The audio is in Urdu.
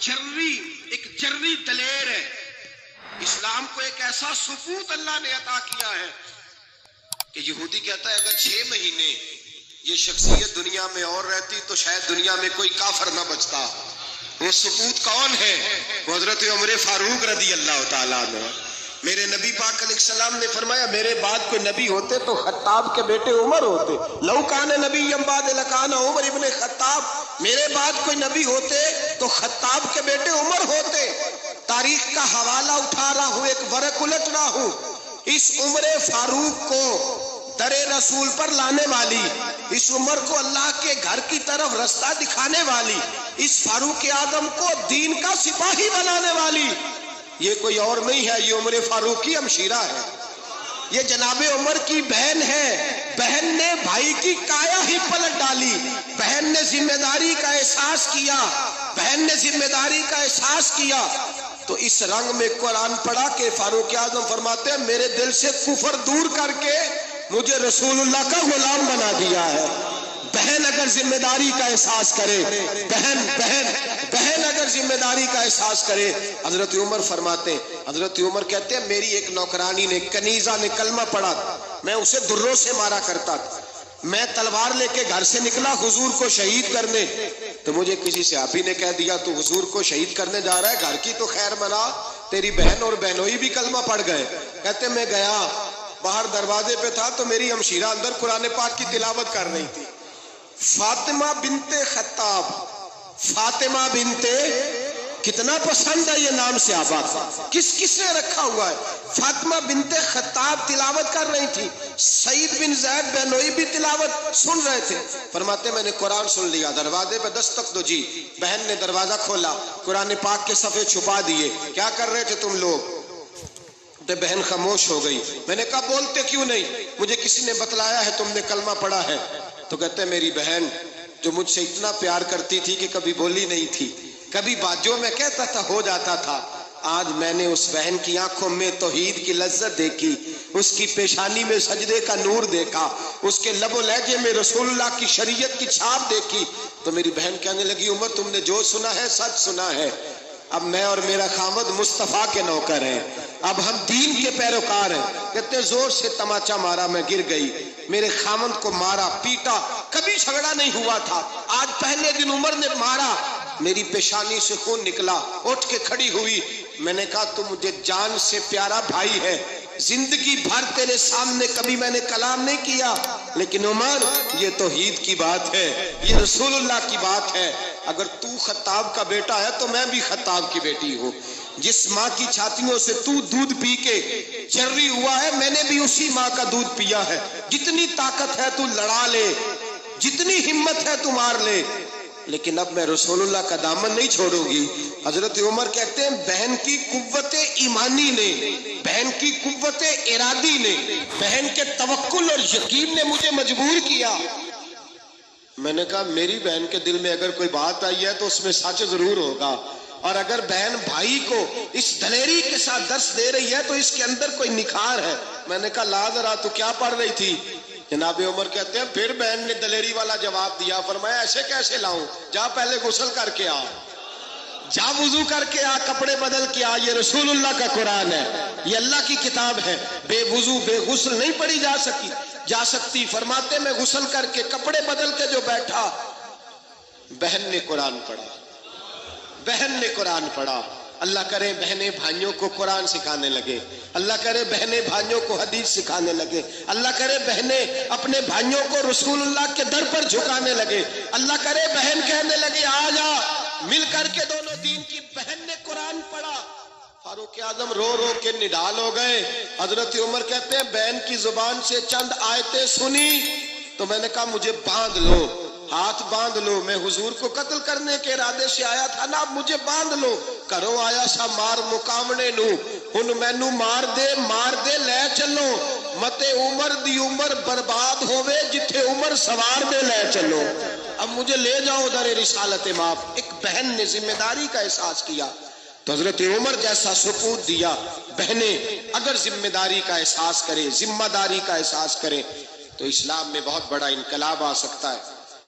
ایک جرری دلیر ہے. اسلام کو ایک ایسا ثبوت اللہ نے عطا کیا ہے کہ یہودی کہتا ہے اگر 6 مہینے یہ شخصیت دنیا میں اور رہتی تو شاید دنیا میں کوئی کافر نہ بچتا. وہ ثبوت کون ہے؟ وہ حضرت عمر فاروق رضی اللہ تعالیٰ عنہ. میرے نبی پاک علیہ السلام نے فرمایا میرے بعد کوئی نبی ہوتے تو خطاب کے بیٹے عمر ہوتے. لو کان نبی بعد لکان عمر ابن خطاب. میرے بعد کوئی نبی ہوتے تو خطاب کے بیٹے عمر ہوتے. تاریخ کا حوالہ اٹھا رہا ہوں, ایک ورق الٹ رہا ہوں. اس عمر فاروق کو در رسول پر لانے والی, اس عمر کو اللہ کے گھر کی طرف رستہ دکھانے والی, اس فاروق اعظم کو دین کا سپاہی بنانے والی, یہ کوئی اور نہیں ہے, یہ عمر فاروق کی ہمشیرہ ہے. یہ جناب عمر کی بہن ہے. بہن نے بھائی کی کایا ہی پلٹ ڈالی. بہن نے ذمہ داری کا احساس کیا. بہن نے ذمہ داری کا احساس کیا تو اس رنگ میں قرآن پڑھا کہ فاروق اعظم فرماتے ہیں میرے دل سے کفر دور کر کے مجھے رسول اللہ کا غلام بنا دیا ہے. بہن اگر ذمہ داری کا احساس کرے, بہن اگر ذمہ داری کا احساس کرے. حضرت عمر فرماتے ہیں, حضرت عمر کہتے ہیں میری ایک نوکرانی نے کنیزہ نے کلمہ پڑھا, میں اسے دروں سے مارا کرتا تھا. میں تلوار لے کے گھر سے نکلا حضور کو شہید کرنے, تو مجھے کسی صحابی نے کہہ دیا تو حضور کو شہید کرنے جا رہا ہے, گھر کی تو خیر منا, تیری بہن اور بہنوئی بھی کلمہ پڑھ گئے. کہتے میں گیا, باہر دروازے پہ تھا تو میری ہمشیرہ اندر قرآن پاک کی تلاوت کر رہی تھی. فاطمہ بنت خطاب, فاطمہ بنت, کتنا پسند ہے یہ نام صحابہ کا, کس کس نے رکھا ہوا ہے. فاطمہ بنت خطاب تلاوت کر رہی تھی, سعید بن زید بہنوئی بھی تلاوت سن رہے تھے. فرماتے میں نے قرآن سن لیا, دروازے پہ دستک دو جی. بہن نے دروازہ کھولا, قرآن پاک کے صفحے چھپا دیے. کیا کر رہے تھے تم لوگ؟ بہن خاموش ہو گئی. میں نے کہا بولتے کیوں نہیں؟ مجھے کسی نے بتلایا ہے تم نے کلمہ پڑھا ہے. تو کہتے میری بہن جو مجھ سے اتنا پیار کرتی تھی کہ کبھی بولی نہیں تھی, کبھی بات جو میں کہتا تھا ہو جاتا تھا, آج میں نے اس بہن کی آنکھوں میں توحید کی لذت دیکھی, اس کی پیشانی میں سجدے کا نور دیکھا, اس کے لب و لہجے میں رسول اللہ کی شریعت کی چھاپ دیکھی. تو میری بہن کہنے لگی عمر تم نے جو سنا ہے سچ سنا ہے. اب میں اور میرا خامد مصطفیٰ کے نوکر ہیں, اب ہم دین کے پیروکار ہیں. کہتے زور سے تماچا مارا, میں گر گئی. میرے خامد کو مارا پیٹا, کبھی جھگڑا نہیں ہوا تھا, آج پہلے دن عمر نے مارا. میری پیشانی سے خون نکلا, اٹھ کے کھڑی ہوئی. میں نے کہا تو مجھے جان سے پیارا بھائی ہے, زندگی بھر تیرے سامنے کبھی میں نے کلام نہیں کیا, لیکن عمر یہ توحید کی بات ہے, یہ رسول اللہ کی بات ہے. اگر تو خطاب کا بیٹا ہے تو میں بھی خطاب کی بیٹی ہوں. جس ماں کی چھاتیوں سے تو دودھ پی کے جرری ہوا ہے, میں نے بھی اسی ماں کا دودھ پیا ہے. جتنی طاقت ہے تو لڑا لے, جتنی ہمت ہے تو مار لے, لیکن اب میں رسول اللہ کا دامن نہیں چھوڑوں گی. حضرت عمر کہتے ہیں بہن کی قوت ایمانی نے, بہن کی قوت ارادی نے, بہن کے توکل اور یقین نے مجھے مجبور کیا. میں نے کہا میری بہن کے دل میں اگر کوئی بات آئی ہے تو اس میں سچ ضرور ہوگا, اور اگر بہن بھائی کو اس دلیری کے ساتھ درس دے رہی ہے تو اس کے اندر کوئی نکھار ہے. میں نے کہا لا ذرا تو کیا پڑھ رہی تھی؟ جناب عمر کہتے ہیں پھر بہن نے دلیری والا جواب دیا. فرمایا ایسے کیسے لاؤں؟ جا پہلے غسل کر کے آ, جا وضو کر کے آ, کپڑے بدل کے آ. یہ رسول اللہ کا قرآن ہے, یہ اللہ کی کتاب ہے. بے وضو بے غسل نہیں پڑھی جا سکتی. فرماتے میں غسل کر کے کپڑے بدل کے جو بیٹھا, بہن نے قرآن پڑھا, بہن نے قرآن پڑھا. اللہ کرے بہنیں بھائیوں کو قرآن سکھانے لگے, اللہ کرے بہنیں بھائیوں کو حدیث سکھانے لگے, اللہ کرے بہنیں اپنے بھائیوں کو رسول اللہ کے در پر جھکانے لگے, اللہ کرے بہن کہنے لگے آ جا مل کر کے دونوں دین کی. بہن نے قرآن پڑھا, فاروق اعظم رو رو کے نڈال ہو گئے. حضرت عمر کہتے ہیں بہن کی زبان سے چند آیتیں سنی تو میں نے کہا مجھے باندھ لو, ہاتھ باندھ لو. میں حضور کو قتل کرنے کے ارادے سے آیا تھا نا, اب مجھے باندھ لو. کرو آیا سا مار مقامنے نو, ہن مینو مار دے لے چلو. مت عمر دی عمر برباد ہوئے جتھے عمر سوار دے لے چلو. اب مجھے لے جاؤ در رسالت ماپ. ایک بہن نے ذمہ داری کا احساس کیا تو حضرت عمر جیسا سپوت دیا. بہنیں اگر ذمہ داری کا احساس کرے, ذمہ داری کا احساس کرے تو اسلام میں بہت بڑا انقلاب آ سکتا ہے.